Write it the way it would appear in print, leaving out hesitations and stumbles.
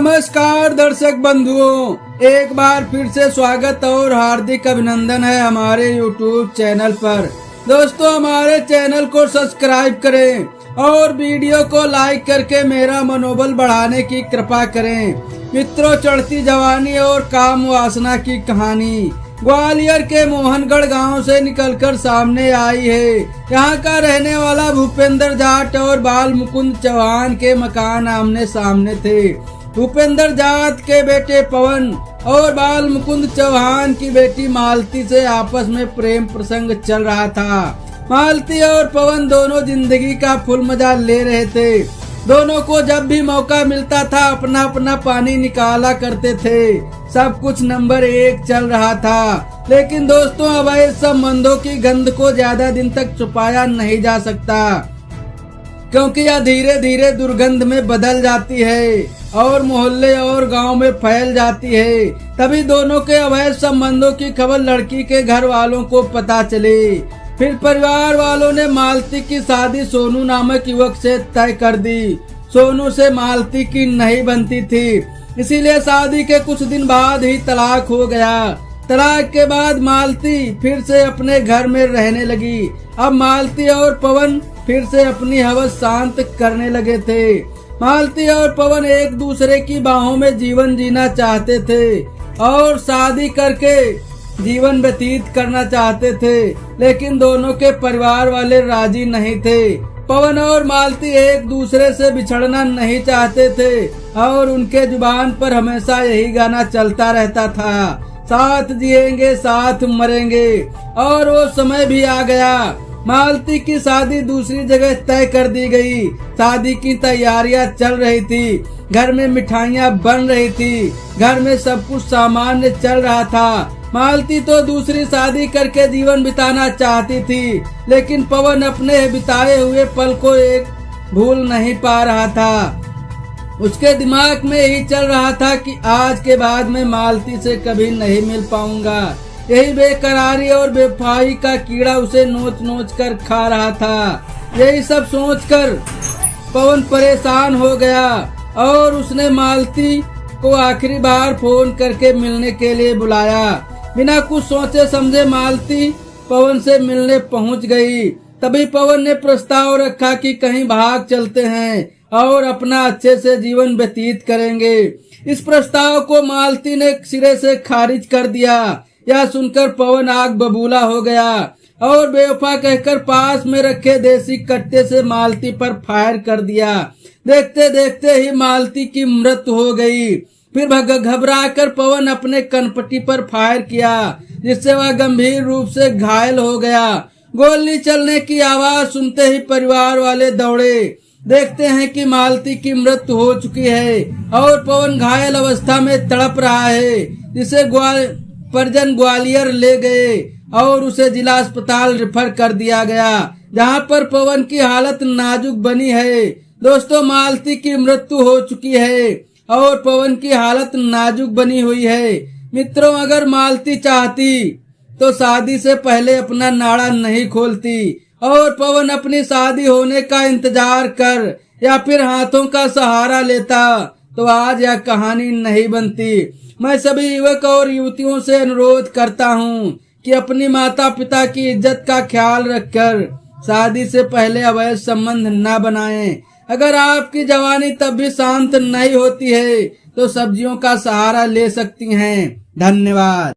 नमस्कार दर्शक बंधुओं, एक बार फिर से स्वागत और हार्दिक अभिनंदन है हमारे YouTube चैनल पर। दोस्तों, हमारे चैनल को सब्सक्राइब करें और वीडियो को लाइक करके मेरा मनोबल बढ़ाने की कृपा करें। मित्रों, चढ़ती जवानी और काम वासना की कहानी ग्वालियर के मोहनगढ़ गांव से निकलकर सामने आई है। यहाँ का रहने वाला भूपेंद्र जाट और बाल मुकुंद चौहान के मकान आमने सामने थे। भूपेंद्र जाट के बेटे पवन और बाल मुकुंद चौहान की बेटी मालती से आपस में प्रेम प्रसंग चल रहा था। मालती और पवन दोनों जिंदगी का फुल मजा ले रहे थे। दोनों को जब भी मौका मिलता था अपना अपना पानी निकाला करते थे। सब कुछ नंबर 1 चल रहा था। लेकिन दोस्तों, अवैध संबंधों की गंध को ज्यादा दिन तक छुपाया नहीं जा सकता, क्योंकि यह धीरे धीरे दुर्गंध में बदल जाती है और मोहल्ले और गांव में फैल जाती है। तभी दोनों के अवैध संबंधों की खबर लड़की के घर वालों को पता चली। फिर परिवार वालों ने मालती की शादी सोनू नामक युवक से तय कर दी। सोनू से मालती की नहीं बनती थी, इसीलिए शादी के कुछ दिन बाद ही तलाक हो गया। तलाक के बाद मालती फिर से अपने घर में रहने लगी। अब मालती और पवन फिर से अपनी हवस शांत करने लगे थे। मालती और पवन एक दूसरे की बाहों में जीवन जीना चाहते थे और शादी करके जीवन व्यतीत करना चाहते थे, लेकिन दोनों के परिवार वाले राजी नहीं थे। पवन और मालती एक दूसरे से बिछड़ना नहीं चाहते थे और उनके जुबान पर हमेशा यही गाना चलता रहता था, साथ जिएंगे साथ मरेंगे। और वो समय भी आ गया। मालती की शादी दूसरी जगह तय कर दी गई। शादी की तैयारियां चल रही थी, घर में मिठाइयां बन रही थी, घर में सब कुछ सामान्य चल रहा था। मालती तो दूसरी शादी करके जीवन बिताना चाहती थी, लेकिन पवन अपने बिताए हुए पल को एक भूल नहीं पा रहा था। उसके दिमाग में यही चल रहा था कि आज के बाद मैं मालती से कभी नहीं मिल पाऊंगा। यही बेकरारी और बेवफाई का कीड़ा उसे नोच नोच कर खा रहा था। यही सब सोचकर पवन परेशान हो गया और उसने मालती को आखिरी बार फोन करके मिलने के लिए बुलाया। बिना कुछ सोचे समझे मालती पवन से मिलने पहुंच गई। तभी पवन ने प्रस्ताव रखा कि कहीं भाग चलते हैं और अपना अच्छे से जीवन व्यतीत करेंगे। इस प्रस्ताव को मालती ने सिरे से खारिज कर दिया। यह सुनकर पवन आग बबूला हो गया और बेवफा कहकर पास में रखे देसी कट्टे से मालती पर फायर कर दिया। देखते देखते ही मालती की मृत्यु हो गई। फिर घबरा कर पवन अपने कनपटी पर फायर किया, जिससे वह गंभीर रूप से घायल हो गया। गोली चलने की आवाज सुनते ही परिवार वाले दौड़े। देखते हैं कि मालती की मृत्यु हो चुकी है और पवन घायल अवस्था में तड़प रहा है, जिसे परिजन ग्वालियर ले गए और उसे जिला अस्पताल रेफर कर दिया गया, जहां पर पवन की हालत नाजुक बनी है। दोस्तों, मालती की मृत्यु हो चुकी है और पवन की हालत नाजुक बनी हुई है। मित्रों, अगर मालती चाहती तो शादी से पहले अपना नाड़ा नहीं खोलती और पवन अपनी शादी होने का इंतजार कर या फिर हाथों का सहारा लेता तो आज यह कहानी नहीं बनती। मैं सभी युवक और युवतियों से अनुरोध करता हूँ कि अपनी माता पिता की इज्जत का ख्याल रखकर शादी से पहले अवैध संबंध न बनाएं। अगर आपकी जवानी तब भी शांत नहीं होती है तो सब्जियों का सहारा ले सकती हैं। धन्यवाद।